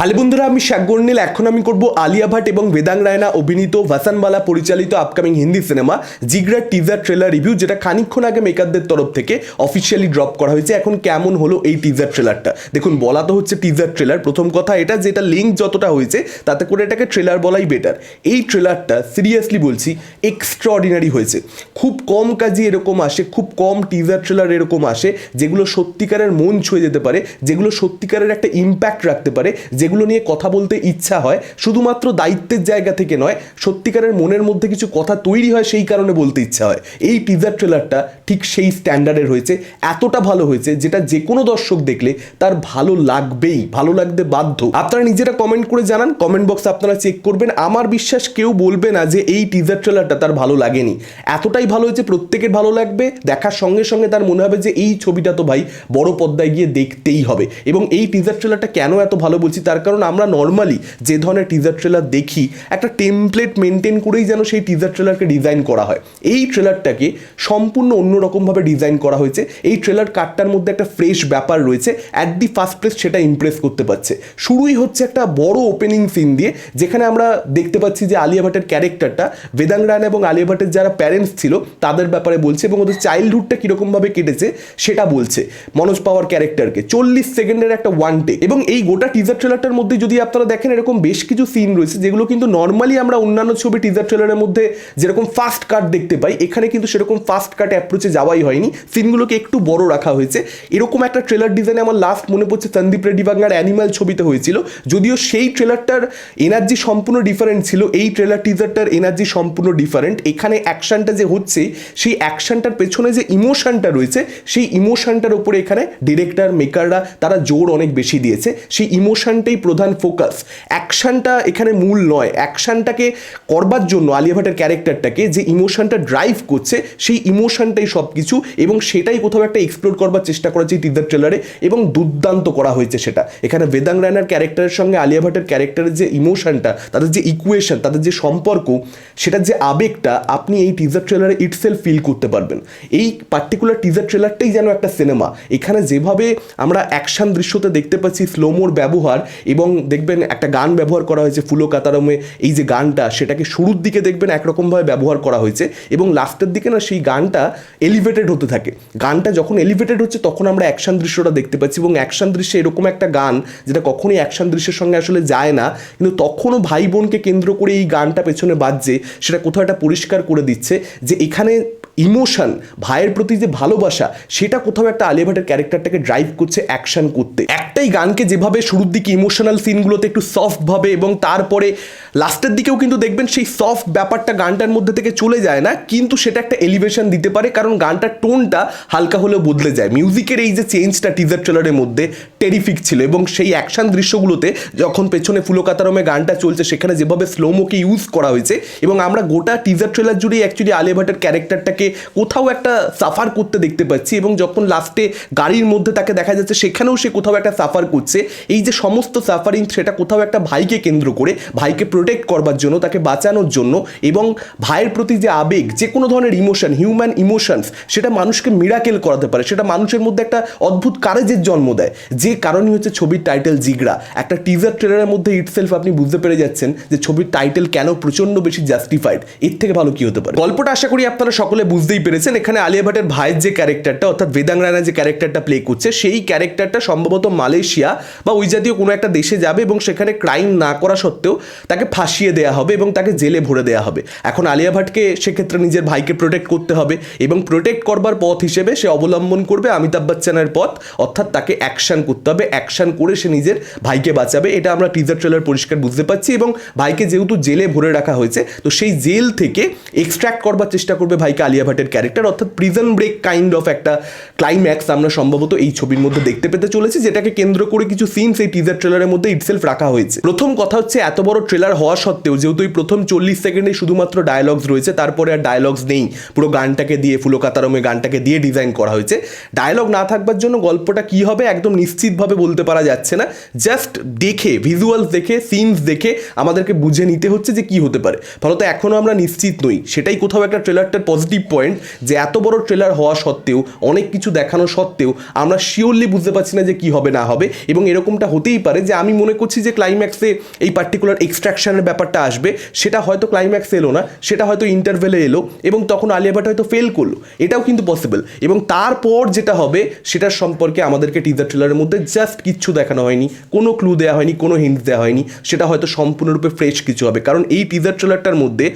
Hello বন্ধুরা, আমি শাকগর্নিল। এখন আমি করব আলিয়া ভাট এবং বেদাং রায়না অভিনীত ভাসানবালা পরিচালিত আপকামিং হিন্দি সিনেমা জিগরার টিজার ট্রেলার রিভিউ, যেটা খানিকক্ষণ আগে মেকারদের তরফ থেকে অফিসিয়ালি ড্রপ করা হয়েছে। এখন কেমন হলো এই টিজার ট্রেলারটা দেখুন। বলা তো হচ্ছে টিজার ট্রেলার, প্রথম কথা এটা যেটা লিঙ্ক যতটা হয়েছে তাতে করে এটাকে ট্রেলার বলাই বেটার। এই ট্রেলারটা সিরিয়াসলি বলছি এক্সট্রাঅর্ডিনারি হয়েছে। খুব কম কাজই এরকম আসে, খুব কম টিজার ট্রেলার এরকম আসে যেগুলো সত্যিকারের মন ছুঁয়ে যেতে পারে, যেগুলো সত্যিকারের একটা ইম্প্যাক্ট রাখতে পারে, যেগুলো নিয়ে কথা বলতে ইচ্ছা হয়, শুধুমাত্র দায়িত্বের জায়গা থেকে নয়, সত্যিকারের মনের মধ্যে কিছু কথা তৈরি হয় সেই কারণে বলতে ইচ্ছা হয়। এই টিজার ট্রেলারটা ঠিক সেই স্ট্যান্ডার্ডের হয়েছে, এতটা ভালো হয়েছে যেটা যে কোনো দর্শক দেখলে তার ভালো লাগবেই, ভালো লাগতে বাধ্য। আপনারা নিজেরা কমেন্ট করে জানান, কমেন্ট বক্সে আপনারা চেক করবেন। আমার বিশ্বাস কেউ বলবে না যে এই টিজার ট্রেলারটা তার ভালো লাগেনি। এতটাই ভালো হয়েছে প্রত্যেকের ভালো লাগবে, দেখার সঙ্গে সঙ্গে তার মনে হবে যে এই ছবিটা তো ভাই বড় পর্দায় গিয়ে দেখতেই হবে। এবং এই টিজার ট্রেলারটা কেন এত ভালো বলছি, তার কারণ আমরা নর্মালি যে ধরনের টিজার ট্রেলার দেখি একটা টেমপ্লেট মেনটেন করেই যেন সেই টিজার ট্রেলারকে ডিজাইন করা হয়। এই ট্রেলারটাকে সম্পূর্ণ অন্যরকমভাবে ডিজাইন করা হয়েছে। এই ট্রেলার কাটটার মধ্যে একটা ফ্রেশ ব্যাপার রয়েছে, অ্যাট দি ফার্স্ট প্লেস সেটা ইমপ্রেস করতে পারছে। শুরুই হচ্ছে একটা বড় ওপেনিং সিন দিয়ে, যেখানে আমরা দেখতে পাচ্ছি যে আলিয়া ভাটের ক্যারেক্টারটা বেদাং রায়না এবং আলিয়া ভাটের যারা প্যারেন্টস ছিল তাদের ব্যাপারে বলছে এবং ওদের চাইল্ডহুডটা কীরকমভাবে কেটেছে সেটা বলছে মনোজ পাওয়ার ক্যারেক্টারকে। 40 সেকেন্ডের একটা ওয়ান টেক। এবং এই গোটা টিজার ট্রেলারটার মধ্যে যদি আপনারা দেখেন এরকম বেশ কিছু সিন রয়েছে যেগুলো কিন্তু নর্মালি আমরা অন্যান্য ছবি টিজার ট্রেলারের মধ্যে যেরকম ফাস্ট কাট দেখতে পাই, এখানে কিন্তু সেরকম ফাস্ট কাট অ্যাপ্রোচে যাওয়াই হয়নি। সিনগুলোকে একটু বড় রাখা হয়েছে। এরকম একটা ট্রেলার ডিজাইনে আমার লাস্ট মনে পড়ছে সন্দীপ রেড্ডি বাংলার অ্যানিমাল ছবিতে হয়েছিল, যদিও সেই ট্রেলারটার এনার্জি সম্পূর্ণ ডিফারেন্ট ছিল। এই ট্রেলার টিজারটার এনার্জি সম্পূর্ণ ডিফারেন্ট। এখানে অ্যাকশনটা যে হচ্ছে সেই অ্যাকশনটার পেছনে যে ইমোশনটা রয়েছে সেই ইমোশনটার উপরে এখানে ডিরেক্টর মেকাররা তারা জোর অনেক বেশি দিয়েছে। সেই ইমোশনটাই প্রধান ফোকাস, অ্যাকশনটা এখানে মূল নয়। অ্যাকশনটাকে করবার জন্য আলিয়া ভাটের ক্যারেক্টারটাকে যে ইমোশনটা ড্রাইভ করছে সেই ইমোশনটাই সব কিছু, এবং সেটাই কোথাও একটা এক্সপ্লোর করবার চেষ্টা করেছে এই টিজার ট্রেলারে, এবং দুর্দান্ত করা হয়েছে সেটা। এখানে বেদাং রায়নার ক্যারেক্টারের সঙ্গে আলিয়া ভাটের ক্যারেক্টারের যে ইমোশনটা, তাদের যে ইকুয়েশন, তাদের যে সম্পর্ক, সেটার যে আবেগটা আপনি এই টিজার ট্রেলারে ইটসেলফ ফিল করতে পারবেন। এই পার্টিকুলার টিজার ট্রেলারটাই যেন একটা সিনেমা। এখানে যেভাবে আমরা অ্যাকশন দৃশ্যতে দেখতে পাচ্ছি স্লোমোর ব্যবহার, এবং দেখবেন একটা গান ব্যবহার করা হয়েছে ফুলো কাতারমে, এই যে গানটা সেটাকে শুরুর দিকে দেখবেন একরকমভাবে ব্যবহার করা হয়েছে এবং লাস্টের দিকে না সেই গানটা এলিভেটেড হতে থাকে। গানটা যখন এলিভেটেড হচ্ছে তখন আমরা অ্যাকশন দৃশ্যটা দেখতে পাচ্ছি, এবং অ্যাকশন দৃশ্যে এরকম একটা গান যেটা কখনোই অ্যাকশন দৃশ্যের সঙ্গে আসলে যায় না, কিন্তু তখনও ভাই বোনকে কেন্দ্র করে এই গানটা পেছনে বাজছে, সেটা কোথাও একটা পরিষ্কার করে দিচ্ছে যে এখানে ইমোশন, ভাইয়ের প্রতি যে ভালোবাসা, সেটা কোথাও একটা আলিয়া ভাটের ক্যারেক্টারটাকে ড্রাইভ করছে অ্যাকশন করতে। একটাই গানকে যেভাবে শুরুর দিকে ইমোশনাল সিনগুলোতে একটু সফটভাবে এবং তারপরে লাস্টের দিকেও কিন্তু দেখবেন সেই সফট ব্যাপারটা গানটার মধ্যে থেকে চলে যায় না, কিন্তু সেটা একটা এলিভেশন দিতে পারে, কারণ গানটার টোনটা হালকা হলেও বদলে যায়। মিউজিকের এই যে চেঞ্জটা টিজার ট্রেলারের মধ্যে টেরিফিক ছিল, এবং সেই অ্যাকশন দৃশ্যগুলোতে যখন পেছনে ফুলো কাতারমে গানটা চলছে সেখানে যেভাবে স্লোমোকে ইউজ করা হয়েছে, এবং আমরা গোটা টিজার ট্রেলার জুড়েই অ্যাকচুয়ালি আলিয়া ভাটের ক্যারেক্টারটাকে কোথাও একটা সাফার করতে দেখতে পাচ্ছি, এবং যখন লাস্টে গাড়ির মধ্যে তাকে দেখা যাচ্ছে সেখানেও সে কোথাও একটা সাফার করছে। এই যে সমস্ত সাফারিং, সেটা কোথাও একটা ভাইকে কেন্দ্র করে, ভাইকে প্রোটেক্ট করবার জন্য, তাকে বাঁচানোর জন্য, এবং ভাইয়ের প্রতি যে আবেগ, যে কোনো ধরনের ইমোশন, হিউম্যান ইমোশনস, সেটা মানুষকে মিরাকেল করাতে পারে, সেটা মানুষের মধ্যে একটা অদ্ভুত কারেজের জন্ম দেয়। যে কারণই হচ্ছে ছবির টাইটেল জিগরা। একটা টিজার ট্রেলারের মধ্যে ইটসেলফ আপনি বুঝতে পেরে যাচ্ছেন যে ছবির টাইটেল কেন প্রচণ্ড বেশি জাস্টিফাইড। এর থেকে ভালো কি হতে পারে। গল্পটা আশা করি আপনারা সকলে বুঝতেই পেরেছেন। এখানে আলিয়া ভাটের ভাইয়ের যে ক্যারেক্টারটা, অর্থাৎ বেদাং রায়না যে ক্যারেক্টারটা প্লে করছে, সেই ক্যারেক্টারটা সম্ভবত মালয়েশিয়া বা ওই জাতীয় কোনো একটা দেশে যাবে, এবং সেখানে ক্রাইম না করা সত্ত্বেও তাকে ফাঁসিয়ে দেওয়া হবে এবং তাকে জেলে ভরে দেওয়া হবে। এখন আলিয়া ভাটকে সেক্ষেত্রে নিজের ভাইকে প্রোটেক্ট করতে হবে, এবং প্রোটেক্ট করবার পথ হিসেবে সে অবলম্বন করবে অমিতাভ বচ্চনের পথ, অর্থাৎ তাকে অ্যাকশন করতে হবে। অ্যাকশন করে সে নিজের ভাইকে বাঁচাবে, এটা আমরা টিজার ট্রেলার পরিষ্কার বুঝতে পারছি। এবং ভাইকে যেহেতু জেলে ভরে রাখা হয়েছে, তো সেই জেল থেকে এক্সট্র্যাক্ট করবার চেষ্টা করবে ভাইকে আলিয়া ভাটের ক্যারেক্টার, অর্থাৎ প্রিজন ব্রেক কাইন্ড অফ একটা ক্লাইম্যাক্স আমরা সম্ভবত এই ছবির মধ্যে দেখতে পেতে চলেছি, যেটাকে কেন্দ্র করে কিছু সিনস এই টিজার ট্রেলারের মধ্যে ইটসেলফ রাখা হয়েছে। প্রথম কথা হচ্ছে এত বড় ট্রেলার হওয়া সত্ত্বেও যেহেতু এই প্রথম 40 সেকেন্ডে শুধুমাত্র ডায়লগস রয়েছে, তারপরে আর ডায়লগস নেই, পুরো গানটাকে দিয়ে ফুলো কাতারমে গানটাকে দিয়ে ডিজাইন করা হয়েছে। ডায়লগ না থাকবার জন্য গল্পটা কি হবে একদম নিশ্চিতভাবে বলতে পারা যাচ্ছে না। জাস্ট দেখে, ভিজুয়ালস দেখে, সিনস দেখে আমাদেরকে বুঝে নিতে হচ্ছে যে কি হতে পারে। ফলত এখনও আমরা নিশ্চিত নই, সেটাই কোথাও একটা ট্রেলারটার পজিটিভ পয়েন্ট যে এত বড় ট্রেলার হওয়া সত্ত্বেও, অনেক কিছু দেখানো সত্ত্বেও আমরা শিওরলি বুঝতে পারছি না যে কি হবে না হবে। এবং এরকমটা হতেই পারে যে আমি মনে করছি যে ক্লাইম্যাক্সে এই পার্টিকুলার এক্সট্রাকশনের ব্যাপারটা আসবে, সেটা হয়তো ক্লাইম্যাক্সে এলো না, সেটা হয়তো ইন্টারভেলে এলো এবং তখন আলিয়া ভাট হয়তো ফেল করলো, এটাও কিন্তু পসিবল। এবং তারপর যেটা হবে সেটার সম্পর্কে আমাদেরকে টিজার ট্রেলারের মধ্যে জাস্ট কিচ্ছু দেখানো হয়নি, কোনো ক্লু দেওয়া হয়নি, কোনো হিন্ট দেওয়া হয়নি। সেটা হয়তো সম্পূর্ণরূপে ফ্রেশ কিছু হবে, কারণ এই টিজার ট্রেলারটার মধ্যে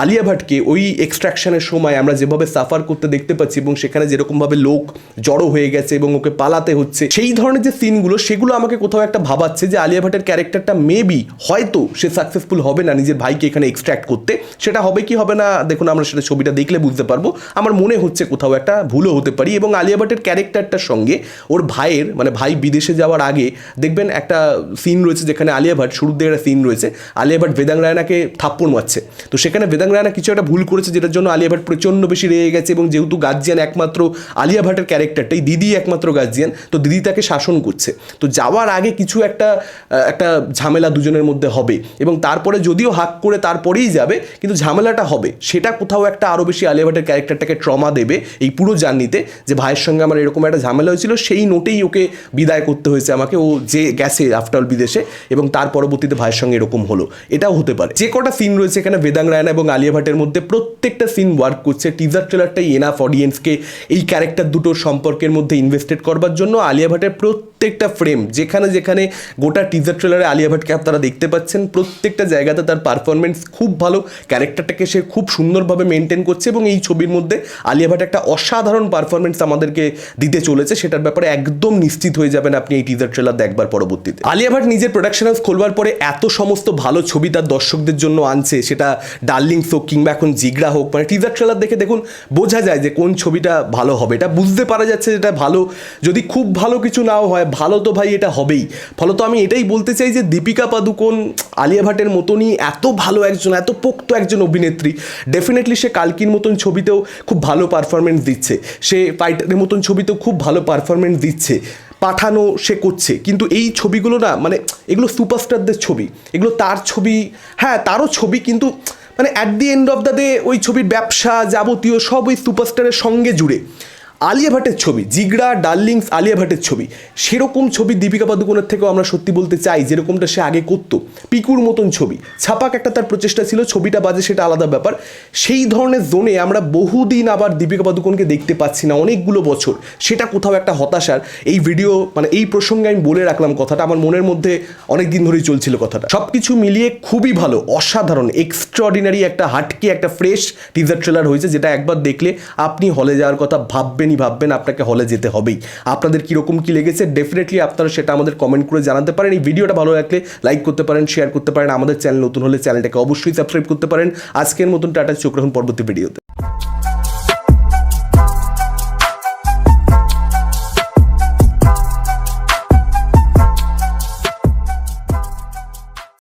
আলিয়া ভাটকে ওই এক্সট্রাকশনের সময় আমরা যেভাবে সাফার করতে দেখতে পাচ্ছি এবং সেখানে যেরকমভাবে লোক জড়ো হয়ে গেছে এবং ওকে পালাতে হচ্ছে, সেই ধরনের যে সিনগুলো, সেগুলো আমাকে কোথাও একটা ভাবাচ্ছে যে আলিয়া ভাটের ক্যারেক্টারটা মেবি হয়তো সে সাকসেসফুল হবে না নিজের ভাইকে এখানে এক্সট্র্যাক্ট করতে। সেটা হবে কি হবে না দেখুন, আমরা সেটা ছবিটা দেখলে বুঝতে পারবো। আমার মনে হচ্ছে কোথাও একটা ভুলও হতে পারি। এবং আলিয়া ভাটের ক্যারেক্টারটার সঙ্গে ওর ভাইয়ের, মানে ভাই বিদেশে যাওয়ার আগে দেখবেন একটা সিন রয়েছে যেখানে আলিয়া ভাট, শুরুর দিকে একটা সিন রয়েছে, আলিয়া ভাট বেদাং রায়নাকে থাপ্পড় মারছে। তো সেখানে বেদাং রায়না কিছু একটা ভুল করেছে, যেটার জন্য আলিয়া ভাট প্রচণ্ড বেশি রেগে গেছে। এবং যেহেতু গার্জিয়ান একমাত্র আলিয়া ভাটের ক্যারেক্টারটাই, দিদি একমাত্র গার্জিয়ান, তো দিদি তাকে শাসন করছে। তো যাওয়ার আগে কিছু একটা ঝামেলা দুজনের মধ্যে হবে এবং তারপরে যদিও হাক করে তারপরেই যাবে, কিন্তু ঝামেলাটা হবে। সেটা কোথাও একটা আরও বেশি আলিয়া ভাটের ক্যারেক্টারটাকে ট্রমা দেবে এই পুরো জার্নিতে, যে ভাইয়ের সঙ্গে আমার এরকম একটা ঝামেলা হয়েছিল, সেই নোটেই ওকে বিদায় করতে হয়েছে আমাকে, ও যে গেছে আফটার অল বিদেশে, এবং তার পরবর্তীতে ভাইয়ের সঙ্গে এরকম হলো। এটাও হতে পারে। যে কটা সিন রয়েছে এখানে বেদাং রায়না এবং আলিয়া ভাটের মধ্যে, প্রত্যেকটা সিন ওয়ার্ক করছে। টিজার ট্রেলারটাই এনাফ অডিয়েন্সকে এই ক্যারেক্টার দুটোর সম্পর্কের মধ্যে ইনভেস্টেড করবার জন্য। আলিয়া ভাটের প্রত্যেকটা ফ্রেম, যেখানে যেখানে গোটা টিজার ট্রেলারে আলিয়া ভাটকে আপনারা দেখতে পাচ্ছেন, প্রত্যেকটা জায়গাতে তার পারফরমেন্স খুব ভালো, ক্যারেক্টারটাকে সে খুব সুন্দরভাবে মেনটেন করছে। এবং এই ছবির মধ্যে আলিয়া ভাট একটা অসাধারণ পারফরমেন্স আমাদেরকে দিতে চলেছে, সেটার ব্যাপারে একদম নিশ্চিত হয়ে যাবেন আপনি এই টিজার ট্রেলার দেখবার পরবর্তীতে। আলিয়া ভাট নিজের প্রোডাকশন হাউস খোলবার পরে এত সমস্ত ভালো ছবি তার দর্শকদের জন্য আনছে, সেটা ডার্লিংস হোক কিংবা এখন জিগরা হোক, মানে টিজার ট্রেলার দেখে দেখুন বোঝা যায় যে কোন ছবিটা ভালো হবে, এটা বুঝতে পারা যাচ্ছে যেটা ভালো। যদি খুব ভালো কিছু নাও হয়, ভালো তো ভাই এটা হবেই। ফলত আমি এটাই বলতে চাই যে দীপিকা পাদুকোন আলিয়া ভাটের মতনই এত ভালো একজন, এত পোক্ত একজন অভিনেত্রী, ডেফিনেটলি সে কালকির মতন ছবিতেও খুব ভালো পারফরমেন্স দিচ্ছে, সে ফাইটারের মতন ছবিতেও খুব ভালো পারফরমেন্স দিচ্ছে, পাঠানো সে করছে। কিন্তু এই ছবিগুলো না, মানে এগুলো সুপারস্টারদের ছবি, এগুলো তার ছবি, হ্যাঁ তারও ছবি, কিন্তু মানে at the end of the day ওই ছবির ব্যবসা যাবতীয় সব ওই সুপারস্টারের সঙ্গে জুড়ে। আলিয়া ভাটের ছবি, জিগরা, ডার্লিংস, আলিয়া ভাটের ছবি, সেরকম ছবি দীপিকা পাদুকোনের থেকেও আমরা সত্যি বলতে চাই, যেরকমটা সে আগে করতো। পিকুর মতন ছবি, ছাপাক একটা তার প্রচেষ্টা ছিল, ছবিটা বাজে সেটা আলাদা ব্যাপার। সেই ধরনের জোনে আমরা বহুদিন আবার দীপিকা পাদুকোনকে দেখতে পাচ্ছি না, অনেকগুলো বছর। সেটা কোথাও একটা হতাশার। এই ভিডিও, মানে এই প্রসঙ্গে আমি বলে রাখলাম কথাটা, আমার মনের মধ্যে অনেক দিন ধরেই চলছিল কথাটা। সব কিছু মিলিয়ে খুবই ভালো, অসাধারণ, এক্সট্রাঅর্ডিনারি একটা হাটকে একটা ফ্রেশ টিজার ট্রেলার হয়েছে, যেটা একবার দেখলে আপনি হলে যাওয়ার কথা ভাববেন, আপনাকে হলে যেতে হবেই। আপনাদের কীরকম কী লেগেছে ডেফিনেটলি আপনারা সেটা আমাদের কমেন্ট করে জানাতে পারেন। এই ভিডিওটা ভালো লাগলে লাইক করতে পারেন, শেয়ার করতে পারেন। আমাদের চ্যানেল নতুন হলে চ্যানেলটাকে অবশ্যই সাবস্ক্রাইব করতে পারেন। আজকের মতন টাটা, চোখ রাখুন পরবর্তী ভিডিওতে।